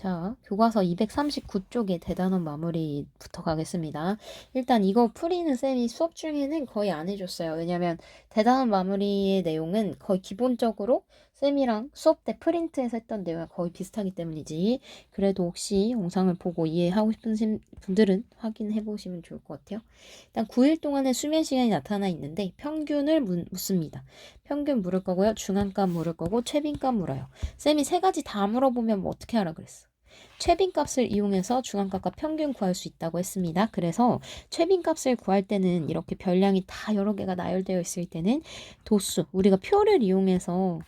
자, 교과서 239쪽에 대단원 마무리부터 가겠습니다. 일단 이거 풀이는 쌤이 수업 중에는 거의 안 해줬어요. 왜냐면 대단원 마무리의 내용은 거의 기본적으로 쌤이랑 수업 때 프린트해서 했던 내용이 거의 비슷하기 때문이지. 그래도 혹시 영상을 보고 이해하고 싶은 분들은 확인해 보시면 좋을 것 같아요. 일단 9일 동안의 수면 시간이 나타나 있는데 평균을 묻습니다. 평균 물을 거고요. 중앙값 물을 거고 최빈값 물어요. 쌤이 세 가지 다 물어보면 뭐 어떻게 하라 그랬어? 최빈값을 이용해서 중앙값과 평균 구할 수 있다고 했습니다. 그래서 최빈값을 구할 때는 이렇게 별량이 다 여러 개가 나열되어 있을 때는 도수, 우리가 표를 이용해서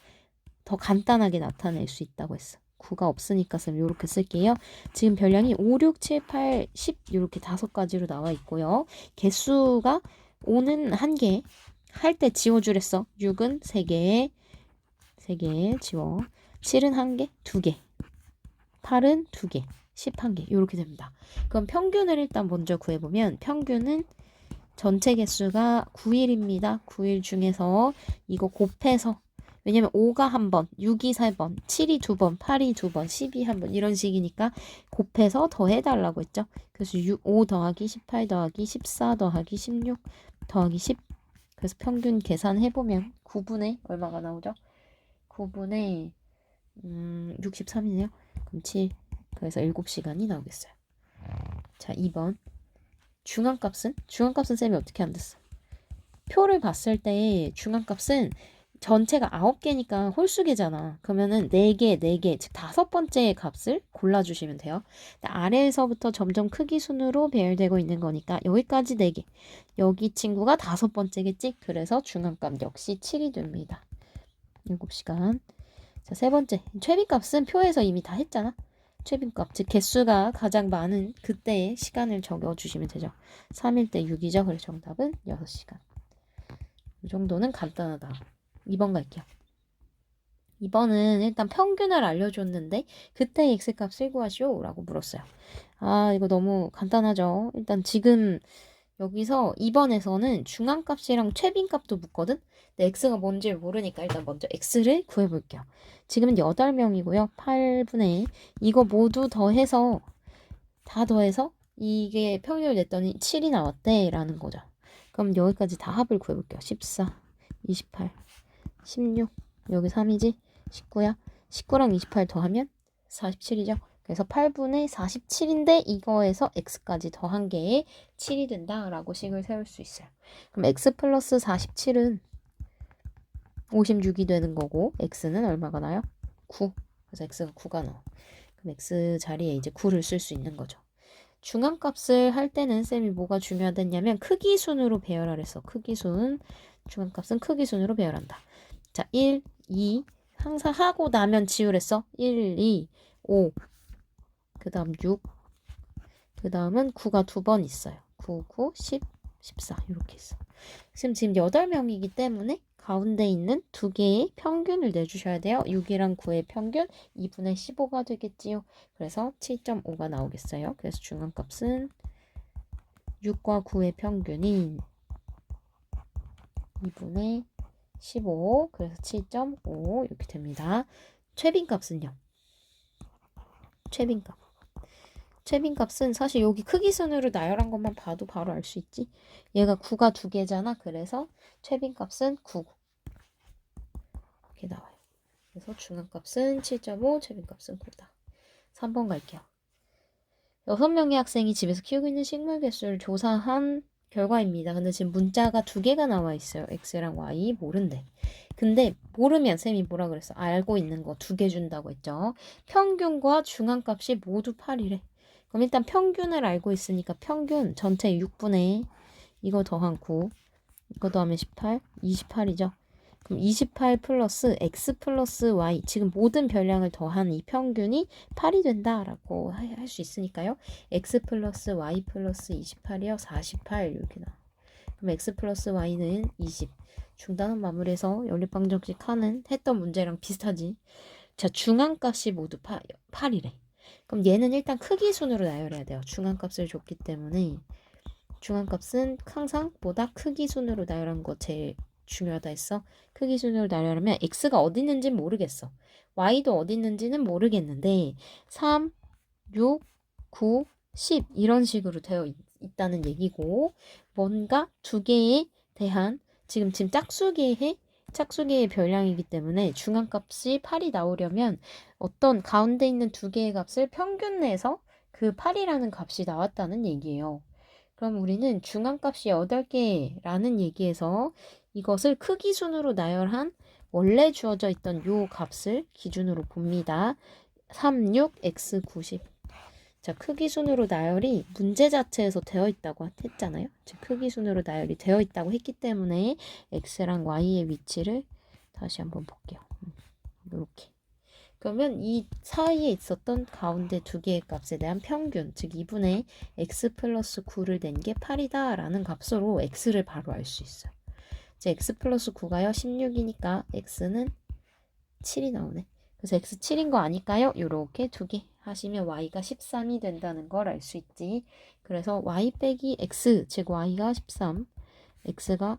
더 간단하게 나타낼 수 있다고 했어. 9가 없으니까 쌤 이렇게 쓸게요. 지금 별량이 5, 6, 7, 8, 10 이렇게 5가지로 나와 있고요. 개수가 5는 1개, 할 때 지워주랬어. 6은 3개, 3개 지워. 7은 1개, 2개. 8은 2개, 10 1개 이렇게 됩니다. 그럼 평균을 일단 먼저 구해보면 평균은 전체 개수가 9일입니다. 9일 중에서 이거 곱해서 왜냐면 5가 한 번, 6이 3번, 7이 2번, 8이 2번, 10이 한 번 이런 식이니까 곱해서 더해달라고 했죠. 그래서 5 더하기 18 더하기 14 더하기 16 더하기 10 그래서 평균 계산해보면 9분의 얼마가 나오죠? 9분의 63이네요. 그럼 7. 그래서 7시간이 나오겠어요. 자, 2번. 중앙값은? 중앙값은 쌤이 어떻게 안 됐어? 표를 봤을 때 중앙값은 전체가 9개니까 홀수계잖아. 그러면은 4개, 4개, 즉 5번째 값을 골라주시면 돼요. 아래에서부터 점점 크기 순으로 배열되고 있는 거니까 여기까지 4개. 여기 친구가 5번째겠지? 그래서 중앙값 역시 7이 됩니다. 7시간. 자, 세 번째. 최빈값은 표에서 이미 다 했잖아. 최빈값, 즉 개수가 가장 많은 그때의 시간을 적어주시면 되죠. 3일 때 6이죠. 그래서 정답은 6시간. 이 정도는 간단하다. 2번 갈게요. 2번은 일단 평균을 알려줬는데 그때 x값을 구하시오 라고 물었어요. 아, 이거 너무 간단하죠. 일단 지금 여기서 2번에서는 중앙값이랑 최빈값도 묻거든? 근데 x가 뭔지 모르니까 일단 먼저 x를 구해볼게요. 지금은 8명이고요. 8분의 이거 모두 더해서 다 더해서 이게 평균을 냈더니 7이 나왔대 라는 거죠. 그럼 여기까지 다 합을 구해볼게요. 14, 28, 16 여기 3이지? 19야. 19랑 28 더하면 47이죠. 그래서 8분의 47인데 이거에서 x까지 더한 게 7이 된다라고 식을 세울 수 있어요. 그럼 x 플러스 47은 56이 되는 거고 x는 얼마가 나요? 9. 그래서 x가 9가 나와. 그럼 x 자리에 이제 9를 쓸 수 있는 거죠. 중앙값을 할 때는 쌤이 뭐가 중요하다냐면 크기순으로 배열하랬어. 크기순. 중앙값은 크기순으로 배열한다. 자, 1, 2 항상 하고 나면 지우랬어. 1, 2, 5 그 다음 6 그 다음은 9가 2번 있어요. 9, 9, 10, 14 이렇게 있어. 지금 8명이기 때문에 가운데 있는 두 개의 평균을 내주셔야 돼요. 6이랑 9의 평균 2분의 15가 되겠지요. 그래서 7.5가 나오겠어요. 그래서 중앙값은 6과 9의 평균인 2분의 15 그래서 7.5 이렇게 됩니다. 최빈값은요? 최빈값은 사실 여기 크기순으로 나열한 것만 봐도 바로 알 수 있지. 얘가 9가 2개잖아. 그래서 최빈값은 9 이렇게 나와요. 그래서 중앙값은 7.5, 최빈값은 9다. 3번 갈게요. 6명의 학생이 집에서 키우고 있는 식물 개수를 조사한 결과입니다. 근데 지금 문자가 2개가 나와 있어요. X랑 Y 모른대. 근데 모르면 쌤이 뭐라 그랬어? 알고 있는 거 2개 준다고 했죠. 평균과 중앙값이 모두 8이래. 그럼 일단 평균을 알고 있으니까 평균 전체 6분의 이거 더한 9 이거 더하면 18, 28이죠. 그럼 28 플러스 x 플러스 y 지금 모든 별량을 더한 이 평균이 8이 된다라고 할 수 있으니까요. x 플러스 y 플러스 28이요. 48 이렇게 나와. 그럼 x 플러스 y는 20. 중단원 마무리해서 연립방정식 하는 했던 문제랑 비슷하지. 자, 중앙값이 모두 8이래. 그럼 얘는 일단 크기순으로 나열해야 돼요. 중앙값을 줬기 때문에 중앙값은 항상 보다 크기순으로 나열한 거 제일 중요하다 했어. 크기순으로 나열하면 x가 어디 있는지는 모르겠어. y도 어디 있는지는 모르겠는데 3, 6, 9, 10 이런 식으로 되어 있다는 얘기고 뭔가 두 개에 대한 지금 짝수기의 별량이기 때문에 중앙값이 8이 나오려면 어떤 가운데 있는 두 개의 값을 평균 내서 그 8이라는 값이 나왔다는 얘기예요. 그럼 우리는 중앙값이 8개라는 얘기에서 이것을 크기 순으로 나열한 원래 주어져 있던 요 값을 기준으로 봅니다. 36, x 90. 자, 크기 순으로 나열이 문제 자체에서 되어 있다고 했잖아요. 즉, 크기 순으로 나열이 되어 있다고 했기 때문에 x랑 y의 위치를 다시 한번 볼게요. 이렇게. 그러면 이 사이에 있었던 가운데 두 개의 값에 대한 평균, 즉 2분의 x 플러스 9를 낸 게 8이다 라는 값으로 x를 바로 알 수 있어요. 이제 x 플러스 9가요. 16이니까 x는 7이 나오네. 그래서 x 7인 거 아닐까요? 요렇게 두 개 하시면 y가 13이 된다는 걸 알 수 있지. 그래서 y 빼기 x, 즉 y가 13, x가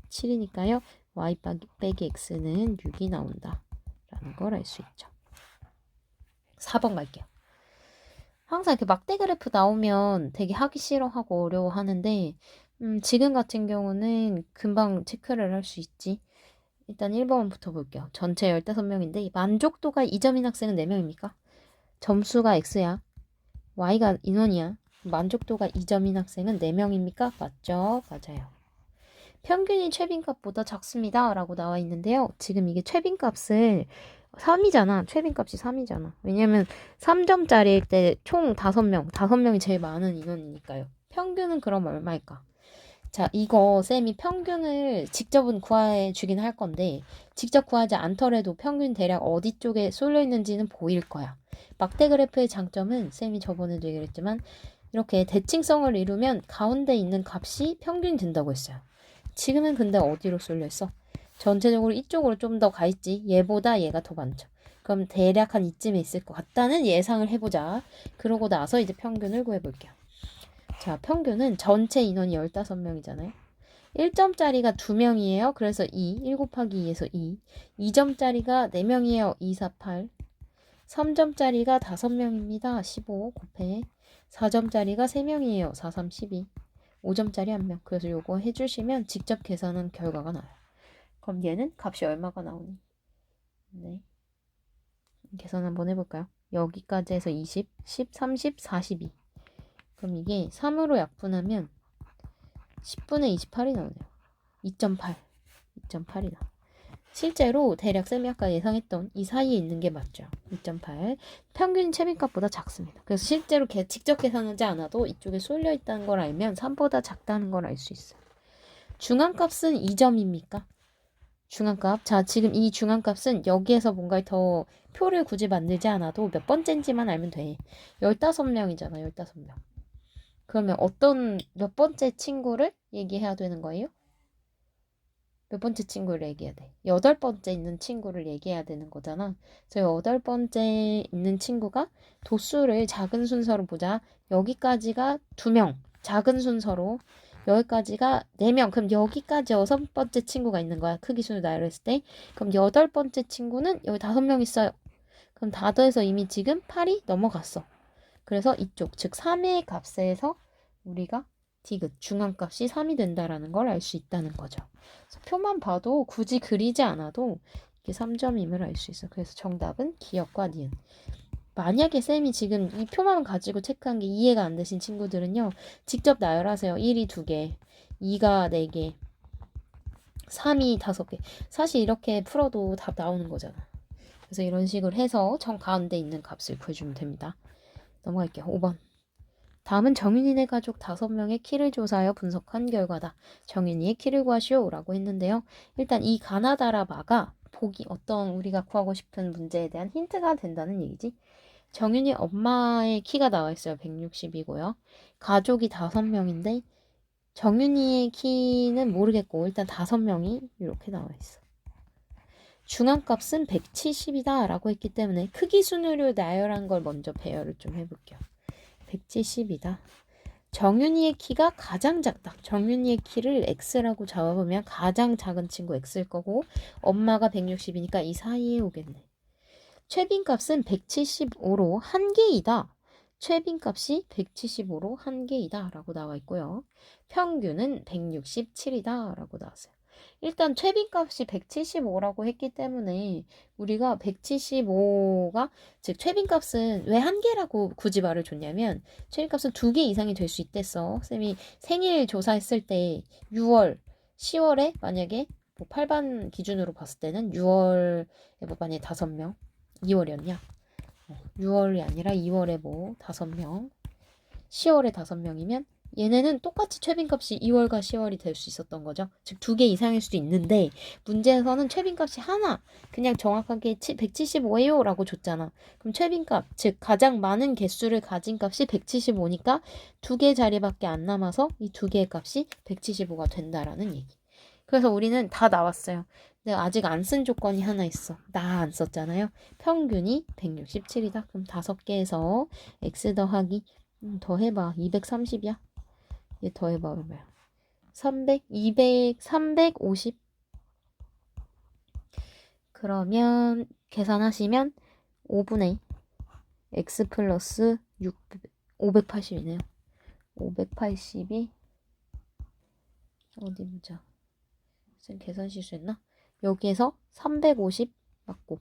7이니까요. y 빼기 x는 6이 나온다 라는 걸 알 수 있죠. 4번 갈게요. 항상 이렇게 막대 그래프 나오면 되게 하기 싫어하고 어려워하는데 지금 같은 경우는 금방 체크를 할 수 있지. 일단 1번부터 볼게요. 전체 15명인데 만족도가 2점인 학생은 4명입니까? 점수가 x야. y가 인원이야. 만족도가 2점인 학생은 4명입니까? 맞죠? 맞아요. 평균이 최빈값보다 작습니다. 라고 나와 있는데요. 지금 이게 최빈값을 3이잖아. 최빈값이 3이잖아. 왜냐면 3점짜리일 때 총 5명이 제일 많은 인원이니까요. 평균은 그럼 얼마일까? 자, 이거 쌤이 평균을 직접은 구해 주긴 할 건데 직접 구하지 않더라도 평균 대략 어디 쪽에 쏠려 있는지는 보일 거야. 막대 그래프의 장점은 쌤이 저번에도 얘기를 했지만 이렇게 대칭성을 이루면 가운데 있는 값이 평균이 된다고 했어요. 지금은 근데 어디로 쏠려 있어? 전체적으로 이쪽으로 좀 더 가 있지. 얘보다 얘가 더 많죠. 그럼 대략 한 이쯤에 있을 것 같다는 예상을 해보자. 그러고 나서 이제 평균을 구해볼게요. 자, 평균은 전체 인원이 15명이잖아요. 1점짜리가 2명이에요. 그래서 1 곱하기 2에서 2. 2점짜리가 4명이에요. 2, 4, 8. 3점짜리가 5명입니다. 15 곱해. 4점짜리가 3명이에요. 4, 3, 12. 5점짜리 1명. 그래서 요거 해주시면 직접 계산한 결과가 나와요. 그럼 얘는 값이 얼마가 나오니? 네. 계산 한번 해볼까요? 여기까지 해서 20, 10, 30, 42. 그럼 이게 3으로 약분하면 10분의 28이 나오네요. 2.8. 2.8이 나와요. 실제로 대략 쌤이 아까 예상했던 이 사이에 있는 게 맞죠. 2.8. 평균 최빈값보다 작습니다. 그래서 실제로 직접 계산하지 않아도 이쪽에 쏠려 있다는 걸 알면 3보다 작다는 걸 알 수 있어요. 중앙값은 2점입니까? 중앙값. 자, 지금 이 중앙값은 여기에서 뭔가 더 표를 굳이 만들지 않아도 몇 번째인지만 알면 돼. 15명이잖아, 15명. 그러면 몇 번째 친구를 얘기해야 되는 거예요? 몇 번째 친구를 얘기해야 돼? 8번째 있는 친구를 얘기해야 되는 거잖아. 그래서 8번째 있는 친구가 도수를 작은 순서로 보자. 여기까지가 2명. 작은 순서로. 여기까지가 4명. 그럼 여기까지 6번째 친구가 있는 거야. 크기 순으로 나열했을 때. 그럼 8번째 친구는 여기 5명 있어요. 그럼 다 더해서 이미 지금 8이 넘어갔어. 그래서 이쪽, 즉 3의 값에서 우리가 디귿, 중앙값이 3이 된다라는 걸 알 수 있다는 거죠. 그래서 표만 봐도 굳이 그리지 않아도 이게 3점임을 알 수 있어. 그래서 정답은 기역과 니은. 만약에 쌤이 지금 이 표만 가지고 체크한 게 이해가 안 되신 친구들은요. 직접 나열하세요. 1이 2개, 2가 4개, 3이 5개. 사실 이렇게 풀어도 답 나오는 거잖아. 그래서 이런 식으로 해서 정 가운데 있는 값을 구해주면 됩니다. 넘어갈게요. 5번. 다음은 정윤이네 가족 5명의 키를 조사하여 분석한 결과다. 정윤이의 키를 구하시오 라고 했는데요. 일단 이 가나다라바가 어떤 우리가 구하고 싶은 문제에 대한 힌트가 된다는 얘기지. 정윤이 엄마의 키가 나와 있어요. 160이고요. 가족이 5명인데 정윤이의 키는 모르겠고 일단 5명이 이렇게 나와 있어. 중앙값은 170이다 라고 했기 때문에 크기 순으로 나열한 걸 먼저 배열을 좀 해볼게요. 170이다. 정윤이의 키가 가장 작다. 정윤이의 키를 x라고 잡아보면 가장 작은 친구 x일 거고 엄마가 160이니까 이 사이에 오겠네. 최빈값은 175로 한 개이다. 최빈값이 175로 한 개이다 라고 나와 있고요. 평균은 167이다 라고 나왔어요. 일단 최빈값이 175라고 했기 때문에 우리가 175가 즉 최빈값은 왜 한 개라고 굳이 말을 줬냐면 최빈값은 2개 이상이 될 수 있댔어. 쌤이 생일 조사했을 때 6월, 10월에 만약에 뭐 8반 기준으로 봤을 때는 6월에 뭐 만약에 5명, 2월이었냐? 6월이 아니라 2월에 뭐 5명, 10월에 5명이면 얘네는 똑같이 최빈값이 2월과 10월이 될 수 있었던 거죠. 즉 2개 이상일 수도 있는데 문제에서는 최빈값이 하나 그냥 정확하게 175예요 라고 줬잖아. 그럼 최빈값 즉 가장 많은 개수를 가진 값이 175니까 2개 자리밖에 안 남아서 이 2개의 값이 175가 된다라는 얘기. 그래서 우리는 다 나왔어요. 근데 아직 안 쓴 조건이 하나 있어. 나 안 썼잖아요. 평균이 167이다. 그럼 5개에서 x 더하기 더해봐. 230이야. 얘 더해봐. 얼마야? 300, 200, 350. 그러면 계산하시면 5분의 x 플러스 580이네요. 580이 어디 보자. 쌤 계산 실수했나? 여기에서 350 맞고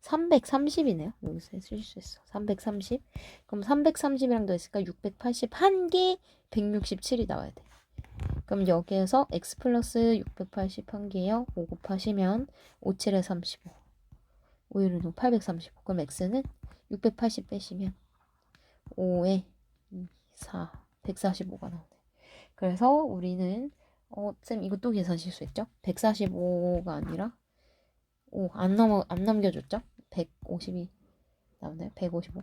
330이네요. 여기서 실수했어. 330. 그럼 330이랑 더했으니까 680 한 개 167이 나와야 돼. 그럼 여기에서 x 플러스 680 한 개요. 5 곱하시면 5, 7에 35. 5일은 835. 그럼 x는 680 빼시면 5에 4, 145가 나오네. 그래서 우리는 쌤 이거 또 계산 실수했죠? 145가 아니라 안 남겨줬죠? 152 나오나요? 155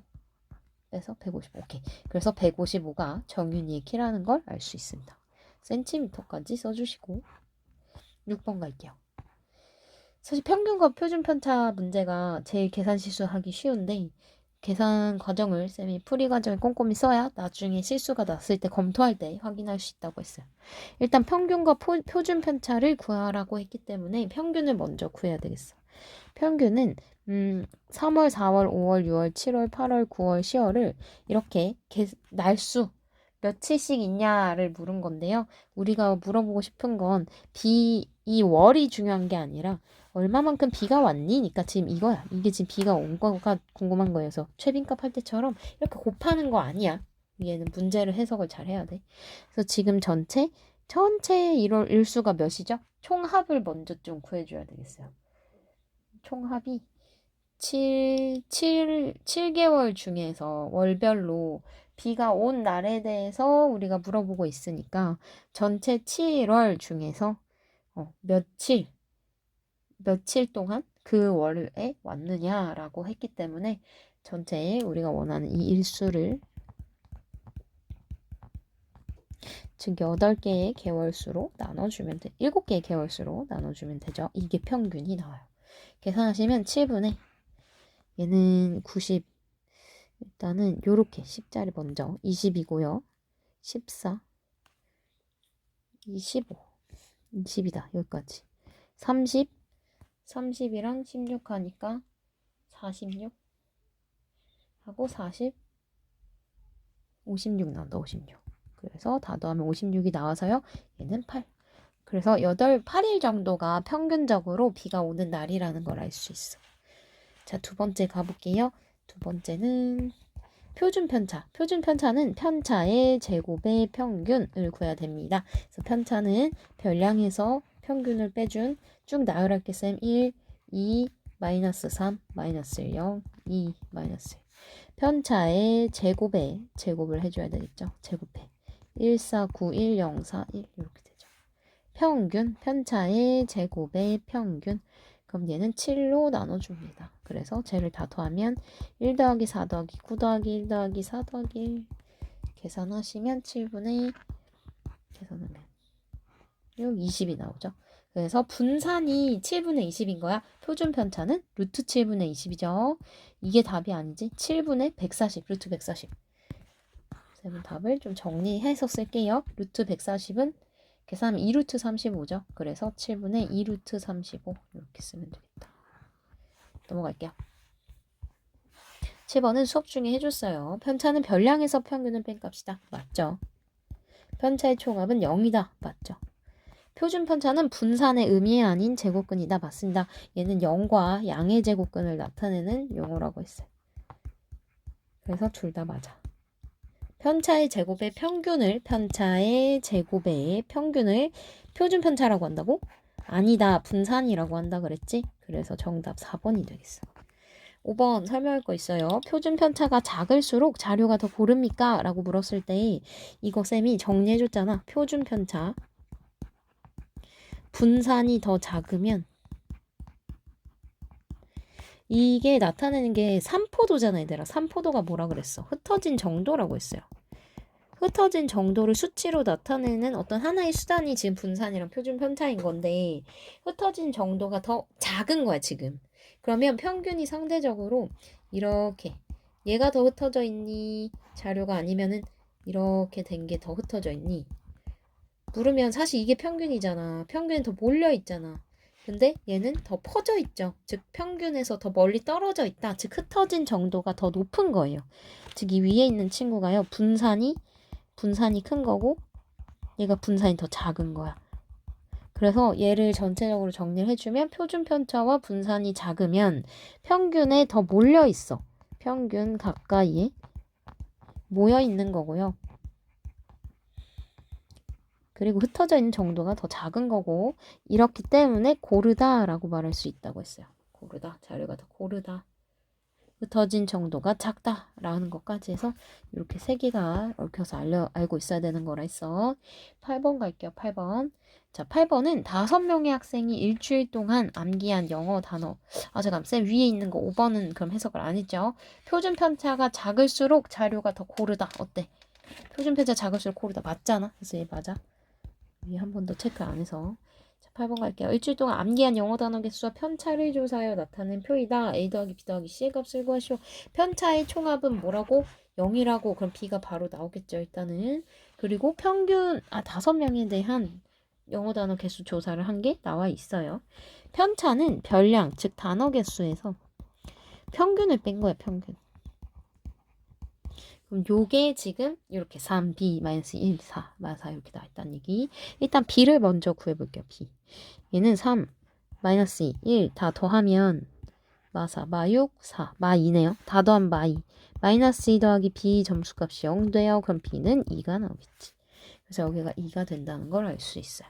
빼서 155. 오케이. 그래서 155가 정윤이의 키라는 걸 알 수 있습니다. 센티미터까지 써주시고 6번 갈게요. 사실 평균과 표준 편차 문제가 제일 계산 실수하기 쉬운데 계산 과정을 쌤이 풀이 과정을 꼼꼼히 써야 나중에 실수가 났을 때 검토할 때 확인할 수 있다고 했어요. 일단 평균과 표준 편차를 구하라고 했기 때문에 평균을 먼저 구해야 되겠어. 평균은 3월, 4월, 5월, 6월, 7월, 8월, 9월, 10월을 이렇게 날수 며칠씩 있냐를 물은 건데요. 우리가 물어보고 싶은 건 이 월이 중요한 게 아니라 얼마만큼 비가 왔니?니까 지금 이거야. 이게 지금 비가 온 거가 궁금한 거여서 최빈값 할 때처럼 이렇게 곱하는 거 아니야. 얘는 문제를 해석을 잘 해야 돼. 그래서 지금 전체 일수가 몇이죠? 총합을 먼저 좀 구해줘야 되겠어요. 총합이 7개월 중에서 월별로 비가 온 날에 대해서 우리가 물어보고 있으니까 전체 7월 중에서 며칠 동안 그 월에 왔느냐라고 했기 때문에 전체에 우리가 원하는 이 일수를 즉 8개의 개월수로 나눠주면 7개의 개월수로 나눠주면 되죠. 이게 평균이 나와요. 계산하시면 7분의 얘는 90 일단은 요렇게 10자리 먼저 20이고요. 14 25 20이다. 여기까지 30이랑 16 하니까 46 하고 40 56 나온다. 56 그래서 다 더하면 56이 나와서요. 얘는 8 그래서 8일 정도가 평균적으로 비가 오는 날이라는 걸 알 수 있어. 자, 두 번째 가볼게요. 두 번째는 표준 편차. 표준 편차는 편차의 제곱의 평균을 구해야 됩니다. 그래서 편차는 별량에서 평균을 빼준 쭉 나열할게 쌤 1, 2, 마이너스 3, 마이너스 0, 2, 마이너스 1. 편차의 제곱을 해줘야 되겠죠. 제곱해. 1, 4, 9, 1, 0, 4, 1 이렇게 되죠. 평균, 편차의 제곱의 평균. 그럼 얘는 7로 나눠줍니다. 그래서 쟤를 다 더하면 1 더하기 4 더하기 9 더하기 1 더하기 4 더하기 1 계산하시면 7분의 계산하면 6, 20이 나오죠. 그래서 분산이 7분의 20인 거야. 표준 편차는 루트 7분의 20이죠. 이게 답이 아니지. 7분의 140, 루트 140. 쌤은 답을 좀 정리해서 쓸게요. 루트 140은 계산하면 2루트 35죠. 그래서 7분의 2루트 35 이렇게 쓰면 되겠다. 넘어갈게요. 10번은 수업 중에 해줬어요. 편차는 별량에서 평균을 뺀 값이다. 맞죠? 편차의 총합은 0이다. 맞죠? 표준 편차는 분산의 의미 아닌 제곱근이다. 맞습니다. 얘는 0과 양의 제곱근을 나타내는 용어라고 했어요. 그래서 둘 다 맞아. 편차의 제곱의 평균을 표준 편차라고 한다고? 아니다. 분산이라고 한다 그랬지? 그래서 정답 4번이 되겠어. 5번 설명할 거 있어요. 표준 편차가 작을수록 자료가 더 고릅니까? 라고 물었을 때 이거 쌤이 정리해줬잖아. 표준 편차 분산이 더 작으면 이게 나타내는 게 산포도잖아 얘들아. 산포도가 뭐라 그랬어? 흩어진 정도라고 했어요. 흩어진 정도를 수치로 나타내는 어떤 하나의 수단이 지금 분산이랑 표준 편차인 건데 흩어진 정도가 더 작은 거야 지금. 그러면 평균이 상대적으로 이렇게 얘가 더 흩어져 있니? 자료가 아니면은 이렇게 된 게 더 흩어져 있니? 물으면 사실 이게 평균이잖아. 평균이 더 몰려 있잖아. 근데 얘는 더 퍼져 있죠. 즉 평균에서 더 멀리 떨어져 있다. 즉 흩어진 정도가 더 높은 거예요. 즉 이 위에 있는 친구가요. 분산이 큰 거고 얘가 분산이 더 작은 거야. 그래서 얘를 전체적으로 정리를 해주면 표준 편차와 분산이 작으면 평균에 더 몰려 있어. 평균 가까이에 모여 있는 거고요. 그리고 흩어져 있는 정도가 더 작은 거고 이렇기 때문에 고르다라고 말할 수 있다고 했어요. 고르다. 자료가 더 고르다. 흩어진 정도가 작다라는 것까지 해서 이렇게 세 개가 얽혀서 알고 있어야 되는 거라 했어. 8번 갈게요. 8번. 자, 8번은 5명의 학생이 일주일 동안 암기한 영어 단어. 잠깐 쌤 위에 있는 거 5번은 그럼 해석을 안 했죠. 표준 편차가 작을수록 자료가 더 고르다. 어때? 표준 편차 작을수록 고르다. 맞잖아. 그래서 얘 맞아. 위에 한 번 더 체크 안 해서. 8번 갈게요. 일주일 동안 암기한 영어 단어 개수와 편차를 조사하여 나타낸 표이다. A 더하기 B 더하기 C의 값을 구하시오. 편차의 총합은 뭐라고? 0이라고. 그럼 B가 바로 나오겠죠. 일단은. 그리고 평균 5명에 대한 영어 단어 개수 조사를 한 게 나와 있어요. 편차는 별량, 즉 단어 개수에서 평균을 뺀 거야. 평균. 그럼 요게 지금 이렇게 3B 마이너스 1, 4, 마 4 이렇게 나와 있다는 얘기. 일단 B를 먼저 구해볼게요. B. 얘는 3, 마이너스 2, 1 다 더하면 마 4, 마 6, 4, 마 2네요. 다 더하면 마 2. 마이너스 2 더하기 B 점수값이 0 돼요. 그럼 B는 2가 나오겠지. 그래서 여기가 2가 된다는 걸 알 수 있어요.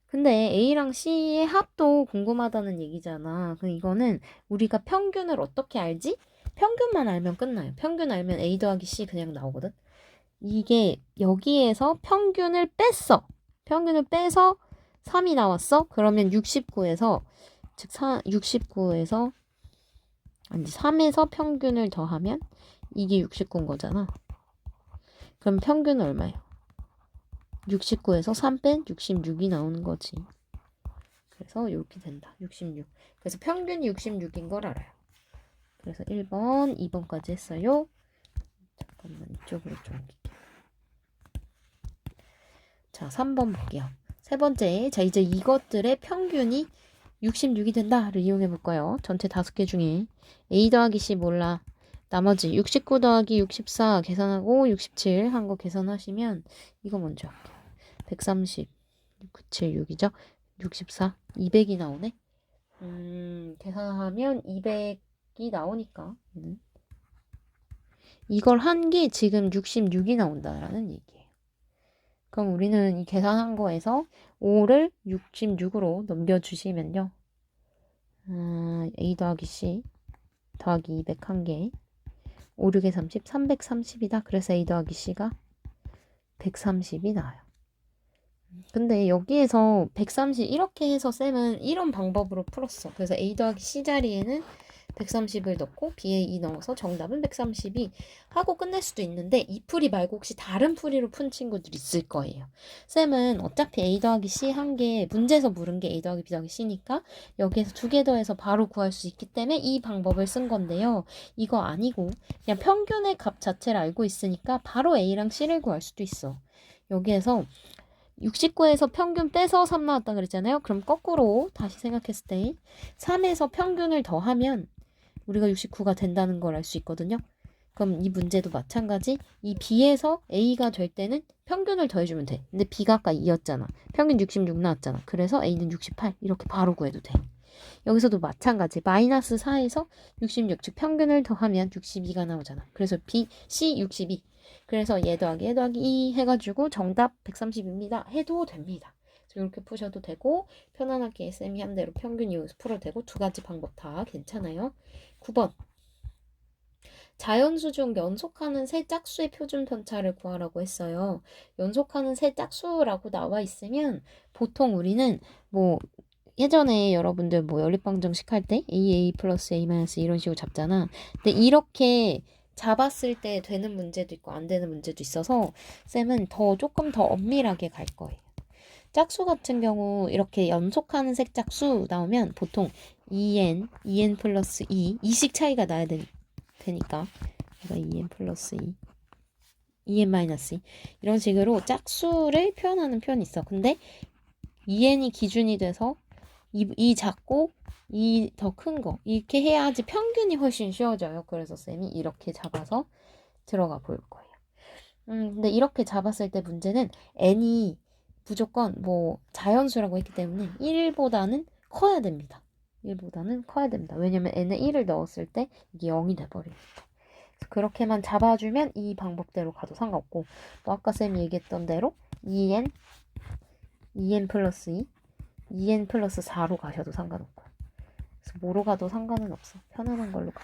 근데 A랑 C의 합도 궁금하다는 얘기잖아. 그럼 이거는 우리가 평균을 어떻게 알지? 평균만 알면 끝나요. 평균 알면 A 더하기 C 그냥 나오거든. 이게 여기에서 평균을 뺐어. 평균을 빼서 3이 나왔어. 그러면 69에서 즉 69에서 아니 3에서 평균을 더하면 이게 69인 거잖아. 그럼 평균은 얼마예요? 69에서 3 뺀 66이 나오는 거지. 그래서 이렇게 된다. 66. 그래서 평균이 66인 걸 알아요. 그래서 1번, 2번까지 했어요. 잠깐만 이쪽으로 좀 옮길게요. 자, 3번 볼게요. 세 번째, 자 이제 이것들의 평균이 66이 된다를 이용해 볼까요? 전체 5개 중에 A 더하기 C 몰라. 나머지 69 더하기 64 계산하고 67 한 거 계산하시면 이거 먼저 할게요. 130, 976이죠? 64, 200이 나오네. 계산하면 200이 나오니까 이걸 한 게 지금 66이 나온다라는 얘기예요. 그럼 우리는 이 계산한 거에서 5를 66으로 넘겨주시면요. A 더하기 C 더하기 200 한 개. 5, 6에 30, 330이다. 그래서 A 더하기 C가 130이 나와요. 근데 여기에서 130 이렇게 해서 쌤은 이런 방법으로 풀었어. 그래서 A 더하기 C 자리에는 130을 넣고 B에 2 넣어서 정답은 132 하고 끝낼 수도 있는데 이 풀이 말고 혹시 다른 풀이로 푼 친구들 있을 거예요. 쌤은 어차피 A 더하기 C 한 게 문제에서 물은 게 A 더하기 B 더하기 C니까 여기에서 2개 더해서 바로 구할 수 있기 때문에 이 방법을 쓴 건데요. 이거 아니고 그냥 평균의 값 자체를 알고 있으니까 바로 A랑 C를 구할 수도 있어. 여기에서 69에서 평균 빼서 3 나왔다 그랬잖아요. 그럼 거꾸로 다시 생각했을 때 3에서 평균을 더하면 우리가 69가 된다는 걸 알 수 있거든요. 그럼 이 문제도 마찬가지. 이 B에서 A가 될 때는 평균을 더해주면 돼. 근데 B가 아까 2였잖아. 평균 66 나왔잖아. 그래서 A는 68 이렇게 바로 구해도 돼. 여기서도 마찬가지. 마이너스 4에서 66, 즉 평균을 더하면 62가 나오잖아. 그래서 B, C 62. 그래서 얘 더하기 2 해가지고 정답 130입니다. 해도 됩니다. 이렇게 푸셔도 되고 편안하게 쌤이 한 대로 평균 이용해서 풀어도 되고 두 가지 방법 다 괜찮아요. 9번. 자연수 중 연속하는 세 짝수의 표준 편차를 구하라고 했어요. 연속하는 세 짝수라고 나와 있으면 보통 우리는 뭐 예전에 여러분들 뭐 연립방정식 할 때 AA 플러스 A 마이너스 이런 식으로 잡잖아. 근데 이렇게 잡았을 때 되는 문제도 있고 안 되는 문제도 있어서 쌤은 조금 더 엄밀하게 갈 거예요. 짝수 같은 경우 이렇게 연속하는 색 짝수 나오면 보통 2n 플러스 2씩 차이가 나야 되니까 그러니까 2n 플러스 2n 마이너스 2 이런 식으로 짝수를 표현하는 표현이 있어. 근데 2n이 기준이 돼서 이 작고 이 더 큰 거 이렇게 해야지 평균이 훨씬 쉬워져요. 그래서 쌤이 이렇게 잡아서 들어가 볼 거예요. 근데 이렇게 잡았을 때 문제는 n이 무조건 뭐 자연수라고 했기 때문에 1보다는 커야 됩니다. 1보다는 커야 됩니다. 왜냐면 n에 1을 넣었을 때 이게 0이 돼버립니다. 그렇게만 잡아주면 이 방법대로 가도 상관없고 뭐 아까 쌤이 얘기했던 대로 2n 플러스 2n 플러스 4로 가셔도 상관없고 그래서 뭐로 가도 상관은 없어. 편안한 걸로 가.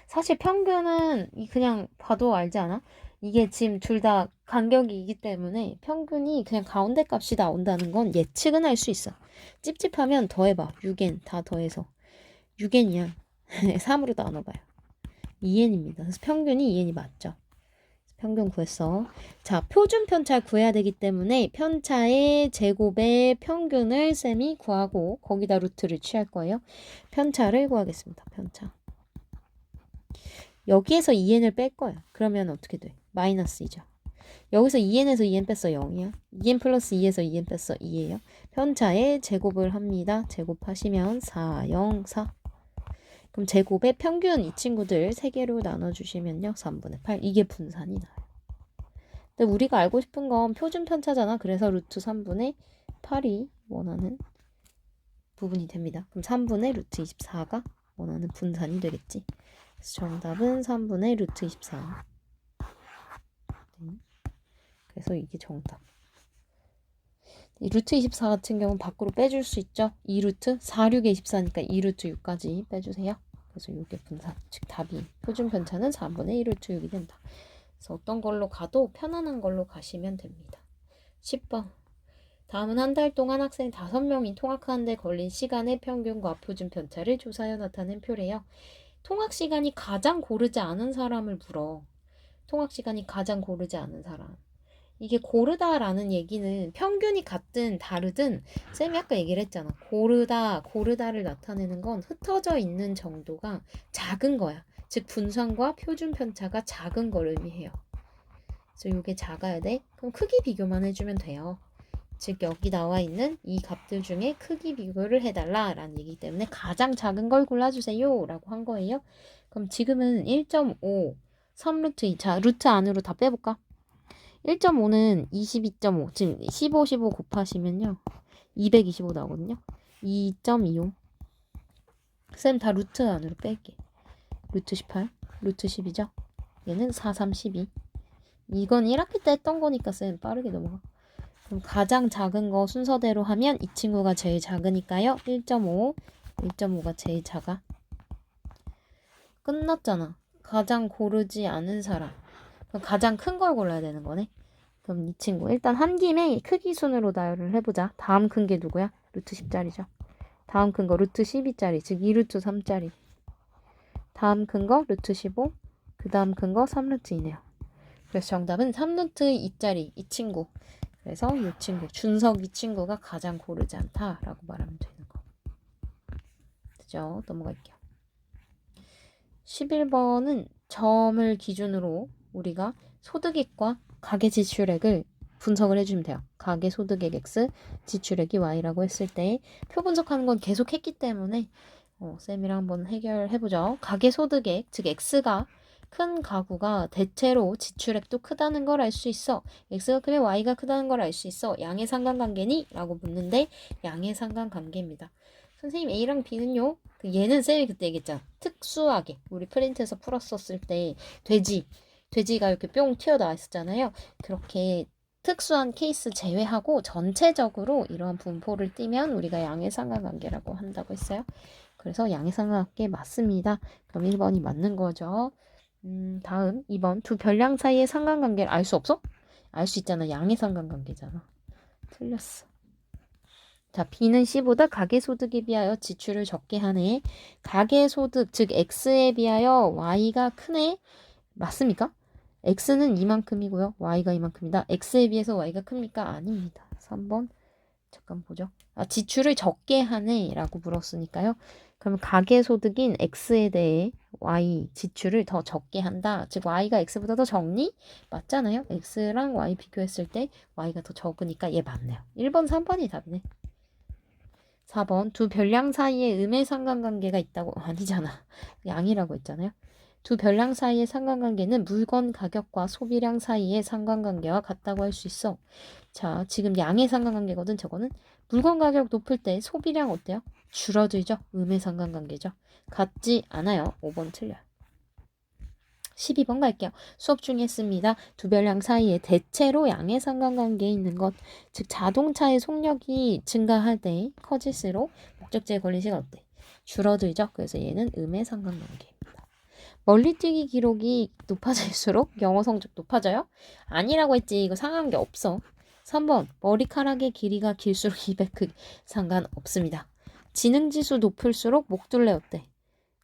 사실 평균은 그냥 봐도 알지 않아? 이게 지금 둘 다 간격이기 때문에 평균이 그냥 가운데 값이 나온다는 건 예측은 할 수 있어. 찝찝하면 더해봐. 6n 다 더해서 6n이야. 3으로 나눠봐요. 2n입니다. 그래서 평균이 2n이 맞죠. 평균 구했어. 자, 표준 편차를 구해야 되기 때문에 편차의 제곱의 평균을 쌤이 구하고 거기다 루트를 취할 거예요. 편차를 구하겠습니다. 편차. 여기에서 2n을 뺄 거야. 그러면 어떻게 돼? 마이너스 2죠. 여기서 2n에서 2n 뺐어 0이야. 2n 플러스 2에서 2n 뺐어 2예요. 편차의 제곱을 합니다. 제곱하시면 4, 0, 4. 그럼 제곱의 평균 이 친구들 3개로 나눠주시면요. 3분의 8. 이게 분산이 나요. 근데 우리가 알고 싶은 건 표준 편차잖아. 그래서 루트 3분의 8이 원하는 부분이 됩니다. 그럼 3분의 루트 24가 원하는 분산이 되겠지. 그래서 정답은 3분의 루트 24. 그래서 이게 정답. 이 루트 24 같은 경우는 밖으로 빼줄 수 있죠. 2루트 4, 6에 24니까 2루트 6까지 빼주세요. 그래서 이게 분산, 즉 답이 표준 편차는 4분의 1루트 6이 된다. 그래서 어떤 걸로 가도 편안한 걸로 가시면 됩니다. 10번. 다음은 한 달 동안 학생 5명이 통학하는 데 걸린 시간의 평균과 표준 편차를 조사하여 나타낸 표래요. 통학 시간이 가장 고르지 않은 사람을 물어. 통학 시간이 가장 고르지 않은 사람. 이게 고르다라는 얘기는 평균이 같든 다르든 쌤이 아까 얘기를 했잖아. 고르다를 나타내는 건 흩어져 있는 정도가 작은 거야. 즉 분산과 표준 편차가 작은 걸 의미해요. 그래서 이게 작아야 돼. 그럼 크기 비교만 해주면 돼요. 즉 여기 나와 있는 이 값들 중에 크기 비교를 해달라라는 얘기이기 때문에 가장 작은 걸 골라주세요 라고 한 거예요. 그럼 지금은 1.5, 3루트 2. 자, 루트 안으로 다 빼볼까? 1.5는 22.5. 지금 15, 15 곱하시면요. 225 나오거든요. 2.25. 쌤 다 루트 안으로 뺄게. 루트 18, 루트 10이죠. 얘는 4, 3, 12. 이건 1학기 때 했던 거니까 쌤 빠르게 넘어가. 그럼 가장 작은 거 순서대로 하면 이 친구가 제일 작으니까요. 1.5, 1.5가 제일 작아. 끝났잖아. 가장 고르지 않은 사람. 그럼 가장 큰 걸 골라야 되는 거네. 그럼 이 친구 일단 한 김에 크기 순으로 나열을 해보자. 다음 큰 게 누구야? 루트 10짜리죠. 다음 큰 거 루트 12짜리, 즉 2루트 3짜리. 다음 큰 거 루트 15, 그 다음 큰 거 3루트 2네요. 그래서 정답은 3루트 2짜리 이 친구. 그래서 이 친구, 준석 이 친구가 가장 고르지 않다라고 말하면 되는 거. 그죠? 넘어갈게요. 11번은 점을 기준으로 우리가 소득액과 가계지출액을 분석을 해주면 돼요. 가계소득액 X, 지출액이 Y라고 했을 때 표 분석하는 건 계속 했기 때문에 쌤이랑 한번 해결해보죠. 가계소득액, 즉 X가 큰 가구가 대체로 지출액도 크다는 걸 알 수 있어. X가 크면 Y가 크다는 걸 알 수 있어. 양의 상관관계니? 라고 묻는데 양의 상관관계입니다. 선생님 A랑 B는요? 얘는 쌤이 그때 얘기했잖아. 특수하게 우리 프린트에서 풀었었을 때 돼지가 이렇게 뿅 튀어나와 있었잖아요. 그렇게 특수한 케이스 제외하고 전체적으로 이러한 분포를 띠면 우리가 양의 상관관계라고 한다고 했어요. 그래서 양의 상관관계 맞습니다. 그럼 1번이 맞는 거죠. 다음 2번 두 별량 사이의 상관관계를 알 수 없어? 알 수 있잖아. 양의 상관관계잖아. 틀렸어. 자, B는 C보다 가계소득에 비하여 지출을 적게 하네. 가계소득, 즉 X에 비하여 Y가 크네. 맞습니까? X는 이만큼이고요. Y가 이만큼이다. X에 비해서 Y가 큽니까? 아닙니다. 3번. 잠깐 보죠. 지출을 적게 하네 라고 물었으니까요. 그럼 가계소득인 X에 대해 Y 지출을 더 적게 한다. 즉 Y가 X보다 더 적니? 맞잖아요. X랑 Y 비교했을 때 Y가 더 적으니까 얘 맞네요. 1번, 3번이 답이네. 4번 두 별량 사이에 음의 상관관계가 있다고 아니잖아. 양이라고 했잖아요. 두 별량 사이의 상관관계는 물건 가격과 소비량 사이의 상관관계와 같다고 할 수 있어. 자, 지금 양의 상관관계거든. 저거는 물건 가격 높을 때 소비량 어때요? 줄어들죠. 음의 상관관계죠. 같지 않아요. 5번 틀려요. 12번 갈게요. 수업 중에 했습니다. 두 별량 사이에 대체로 양의 상관관계에 있는 것, 즉 자동차의 속력이 증가할 때 커질수록 목적지에 걸린 시간 어때? 줄어들죠. 그래서 얘는 음의 상관관계입니다. 멀리뛰기 기록이 높아질수록 영어 성적 높아져요? 아니라고 했지. 이거 상관관계 없어. 3번 머리카락의 길이가 길수록 입에 크기 상관없습니다. 지능지수 높을수록 목둘레 어때?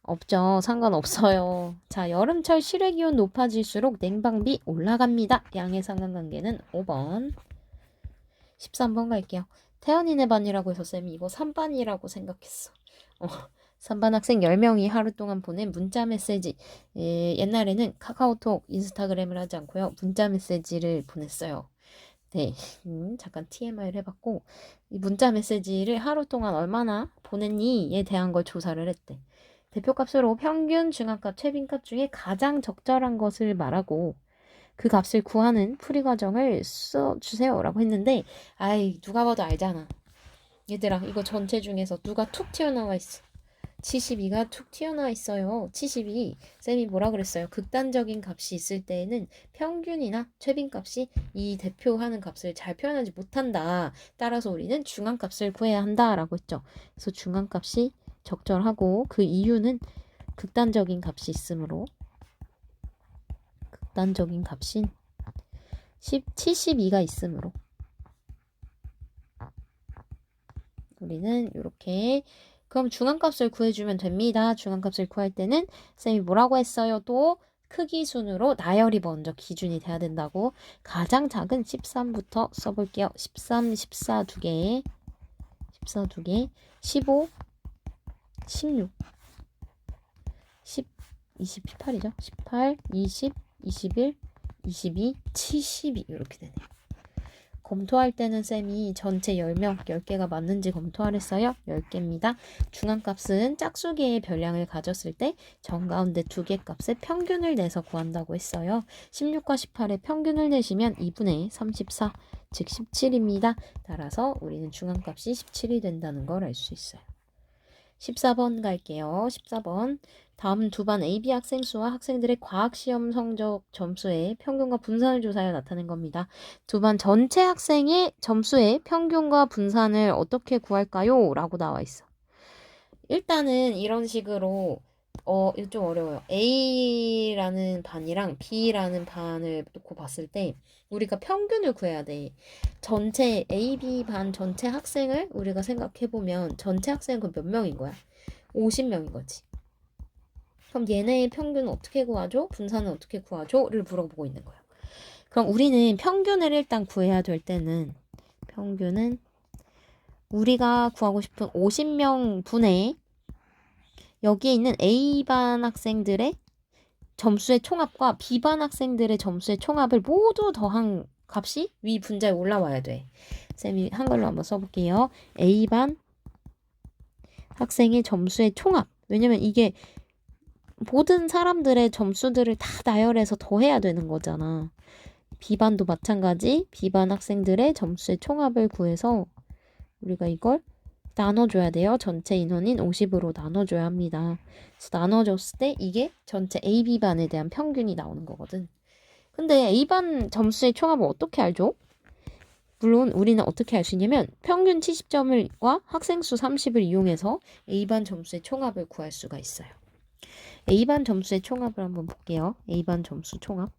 없죠. 상관없어요. 자, 여름철 실외기온 높아질수록 냉방비 올라갑니다. 양의 상관관계는 5번. 13번 갈게요. 태연이네 반이라고 해서 쌤이 이거 3반이라고 생각했어. 3반 학생 10명이 하루 동안 보낸 문자 메시지. 옛날에는 카카오톡, 인스타그램을 하지 않고요. 문자 메시지를 보냈어요. 네, 잠깐 TMI를 해봤고 이 문자 메시지를 하루 동안 얼마나 보냈니에 대한 걸 조사를 했대. 대표값으로 평균, 중앙값, 최빈값 중에 가장 적절한 것을 말하고 그 값을 구하는 풀이 과정을 써주세요 라고 했는데 아이 누가 봐도 알잖아. 얘들아 이거 전체 중에서 누가 툭 튀어나와 있어. 72가 툭 튀어나와 있어요. 72. 쌤이 뭐라 그랬어요? 극단적인 값이 있을 때에는 평균이나 최빈값이 이 대표하는 값을 잘 표현하지 못한다. 따라서 우리는 중앙값을 구해야 한다라고 했죠. 그래서 중앙값이 적절하고 그 이유는 극단적인 값이 있으므로 극단적인 값인 72가 있으므로 우리는 이렇게 그럼 중앙값을 구해주면 됩니다. 중앙값을 구할 때는 쌤이 뭐라고 했어요? 또 크기 순으로 나열이 먼저 기준이 돼야 된다고. 가장 작은 13부터 써볼게요. 13, 14 두 개, 14 두 개, 15, 16, 10, 20, 18이죠. 18, 20, 21, 22, 72 이렇게 되네요. 검토할 때는 쌤이 전체 10명, 10개가 맞는지 검토하랬어요. 10개입니다. 중앙값은 짝수개의 별량을 가졌을 때 정가운데 2개 값의 평균을 내서 구한다고 했어요. 16과 18의 평균을 내시면 2분의 34, 즉 17입니다. 따라서 우리는 중앙값이 17이 된다는 걸 알 수 있어요. 14번 갈게요. 14번. 다음 두 반 AB 학생 수와 학생들의 과학시험 성적 점수의 평균과 분산을 조사하여 나타낸 겁니다. 두 반 전체 학생의 점수의 평균과 분산을 어떻게 구할까요? 라고 나와 있어. 일단은 이런 식으로 이거 좀 어려워요. A라는 반이랑 B라는 반을 놓고 봤을 때 우리가 평균을 구해야 돼. 전체 A, B 반 전체 학생을 우리가 생각해보면 전체 학생은 그럼 몇 명인 거야? 50명인 거지. 그럼 얘네의 평균은 어떻게 구하죠? 분산은 어떻게 구하죠?를 물어보고 있는 거예요. 그럼 우리는 평균을 일단 구해야 될 때는 평균은 우리가 구하고 싶은 50명 분의 여기에 있는 A반 학생들의 점수의 총합과 B반 학생들의 점수의 총합을 모두 더한 값이 위 분자에 올라와야 돼. 쌤이 한글로 한번 써볼게요. A반 학생의 점수의 총합. 왜냐면 이게 모든 사람들의 점수들을 다 나열해서 더해야 되는 거잖아. B반도 마찬가지. B반 학생들의 점수의 총합을 구해서 우리가 이걸 나눠줘야 돼요. 전체 인원인 50으로 나눠줘야 합니다. 그래서 나눠줬을 때 이게 전체 AB반에 대한 평균이 나오는 거거든. 근데 A반 점수의 총합을 어떻게 알죠? 물론 우리는 어떻게 알 수 있냐면 평균 70점과 학생 수 30을 이용해서 A반 점수의 총합을 구할 수가 있어요. A반 점수의 총합을 한번 볼게요. A반 점수 총합.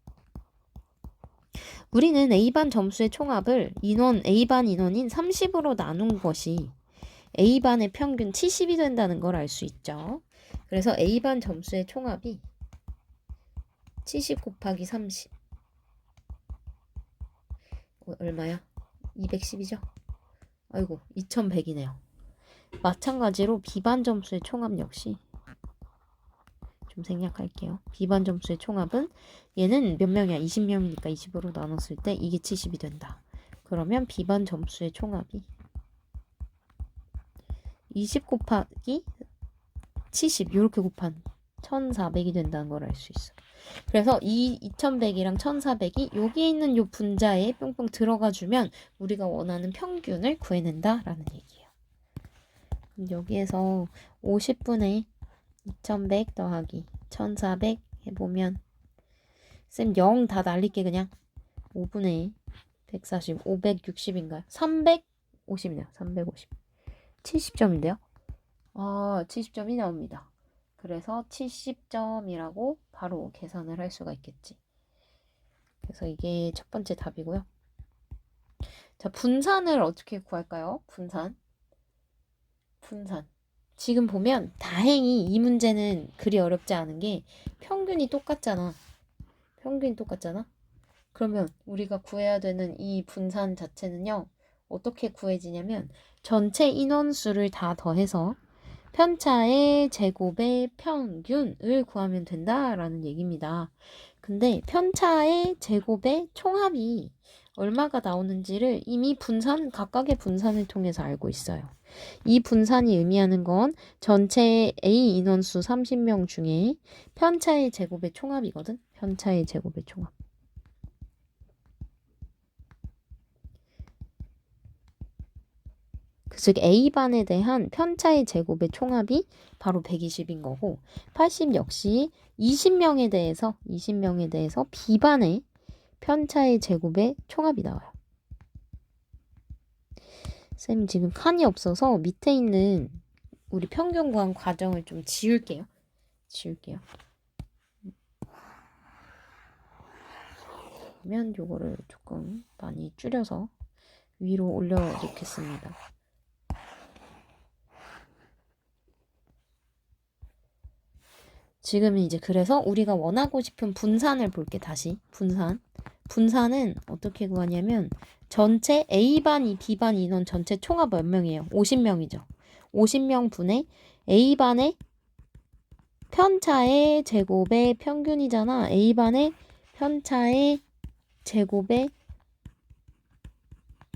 우리는 A반 점수의 총합을 A반 인원인 30으로 나눈 것이 A반의 평균 70이 된다는 걸 알 수 있죠. 그래서 A반 점수의 총합이 70 곱하기 30. 얼마야? 210이죠? 아이고, 2100이네요. 마찬가지로 B반 점수의 총합 역시 좀 생략할게요. B반 점수의 총합은 얘는 몇 명이야? 20명이니까 20으로 나눴을 때 이게 70이 된다. 그러면 B반 점수의 총합이 20 곱하기 70 이렇게 곱한 1400이 된다는 걸 알 수 있어. 그래서 이 2100이랑 1400이 여기에 있는 요 분자에 뿅뿅 들어가 주면 우리가 원하는 평균을 구해낸다라는 얘기예요. 그럼 여기에서 50분의 2100 더하기 1400 해보면 쌤 0 다 날릴게 그냥 5분의 140 560인가요? 350이네요. 350 70점인데요. 70점이 나옵니다. 그래서 70점이라고 바로 계산을 할 수가 있겠지. 그래서 이게 첫 번째 답이고요. 자, 분산을 어떻게 구할까요? 분산. 지금 보면 다행히 이 문제는 그리 어렵지 않은 게 평균이 똑같잖아. 그러면 우리가 구해야 되는 이 분산 자체는요. 어떻게 구해지냐면 전체 인원수를 다 더해서 편차의 제곱의 평균을 구하면 된다라는 얘기입니다. 근데 편차의 제곱의 총합이 얼마가 나오는지를 이미 각각의 분산을 통해서 알고 있어요. 이 분산이 의미하는 건 전체 A 인원수 30명 중에 편차의 제곱의 총합이거든. 편차의 제곱의 총합. 즉 A반에 대한 편차의 제곱의 총합이 바로 120인 거고 80 역시 20명에 대해서 B반의 편차의 제곱의 총합이 나와요. 쌤 지금 칸이 없어서 밑에 있는 우리 평균 구한 과정을 좀 지울게요. 그러면 요거를 조금 많이 줄여서 위로 올려놓겠습니다. 지금은 이제 그래서 우리가 원하고 싶은 분산을 볼게 다시. 분산은 어떻게 구하냐면 전체 A반, B반 인원 전체 총합 몇 명이에요? 50명이죠. 50명 분의 A반의 편차의 제곱의 평균이잖아. A반의 편차의 제곱의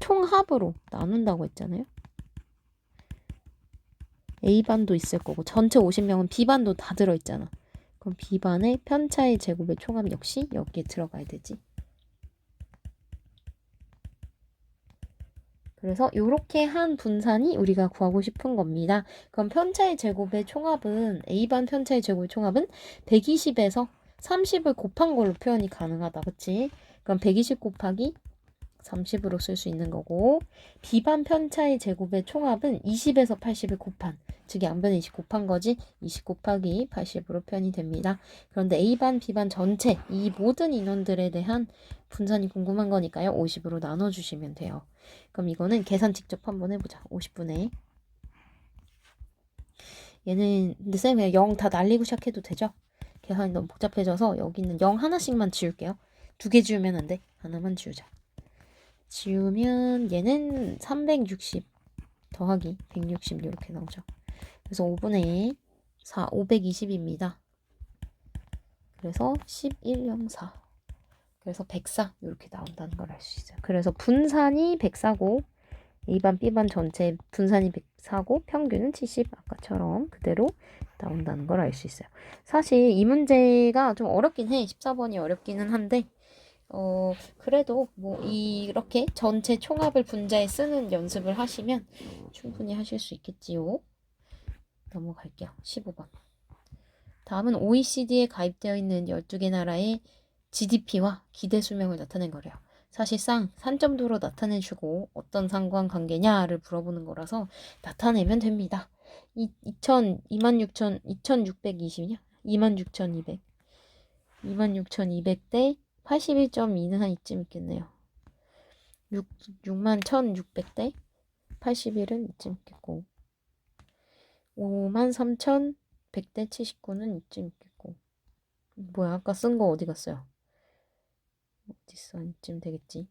총합으로 나눈다고 했잖아요. A반도 있을 거고 전체 50명은 B반도 다 들어있잖아. 그럼 B반의 편차의 제곱의 총합 역시 여기에 들어가야 되지. 그래서 이렇게 한 분산이 우리가 구하고 싶은 겁니다. 그럼 편차의 제곱의 총합은 A반 편차의 제곱의 총합은 120에서 30을 곱한 걸로 표현이 가능하다. 그치? 그럼 120 곱하기 30으로 쓸 수 있는 거고 B반 편차의 제곱의 총합은 20에서 80을 곱한 즉 양변에 20 곱한 거지 20 곱하기 80으로 표현이 됩니다. 그런데 A반, B반 전체 이 모든 인원들에 대한 분산이 궁금한 거니까요. 50으로 나눠주시면 돼요. 그럼 이거는 계산 직접 한번 해보자. 50분의 얘는 근데 쌤 그냥 0 다 날리고 시작해도 되죠? 계산이 너무 복잡해져서 여기 있는 0 하나씩만 지울게요. 2개 지우면 안 돼. 하나만 지우자. 지우면 얘는 360 더하기 160 이렇게 나오죠. 그래서 5분의 4, 520입니다. 그래서 1104. 그래서 104 이렇게 나온다는 걸 알 수 있어요. 그래서 분산이 104고 A반, B반 전체 분산이 104고 평균은 70 아까처럼 그대로 나온다는 걸 알 수 있어요. 사실 이 문제가 좀 어렵긴 해. 14번이 어렵기는 한데 그래도 뭐 이렇게 전체 총합을 분자에 쓰는 연습을 하시면 충분히 하실 수 있겠지요. 넘어갈게요. 15번. 다음은 OECD에 가입되어 있는 12개 나라의 GDP와 기대 수명을 나타낸 거래요. 사실상 산점도로 나타내주고 어떤 상관관계냐를 물어보는 거라서 나타내면 됩니다. 26,20냐? 26,200. 26,200대 81.2는 한 이쯤 있겠네요. 61,600대 81은 이쯤 있겠고 53,100대 79는 이쯤 있겠고 뭐야 아까 쓴 거 어디 갔어요? 어딨어 이쯤 되겠지.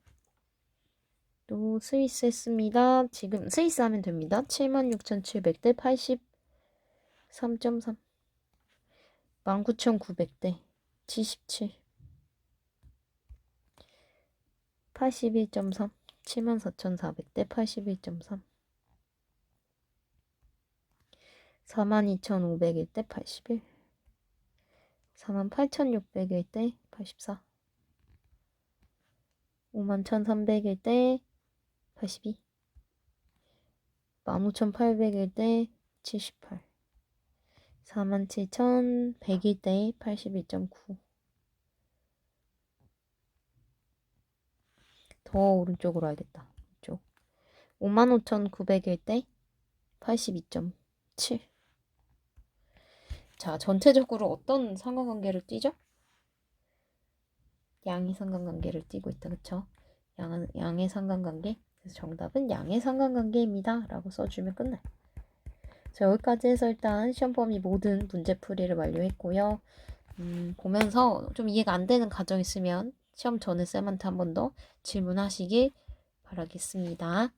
또 스위스 했습니다. 지금 스위스 하면 됩니다. 76,700대 83.3 19,900대 77 81.3 74,400대 81.3 42,500일 때 81 48,600일 때 84 51,300일 때 82 15,800일 때 78 47,100일 때 81.9 더 오른쪽으로 알겠다. 이쪽 55,900일 때 82.7 자, 전체적으로 어떤 상관관계를 띠죠? 양의 상관관계를 띠고 있다. 그쵸? 양의 상관관계. 그래서 정답은 양의 상관관계입니다. 라고 써주면 끝나요. 자, 여기까지 해서 일단 시험 범위 모든 문제풀이를 완료했고요. 보면서 좀 이해가 안 되는 과정 있으면 시험 전에 쌤한테 한 번 더 질문하시길 바라겠습니다.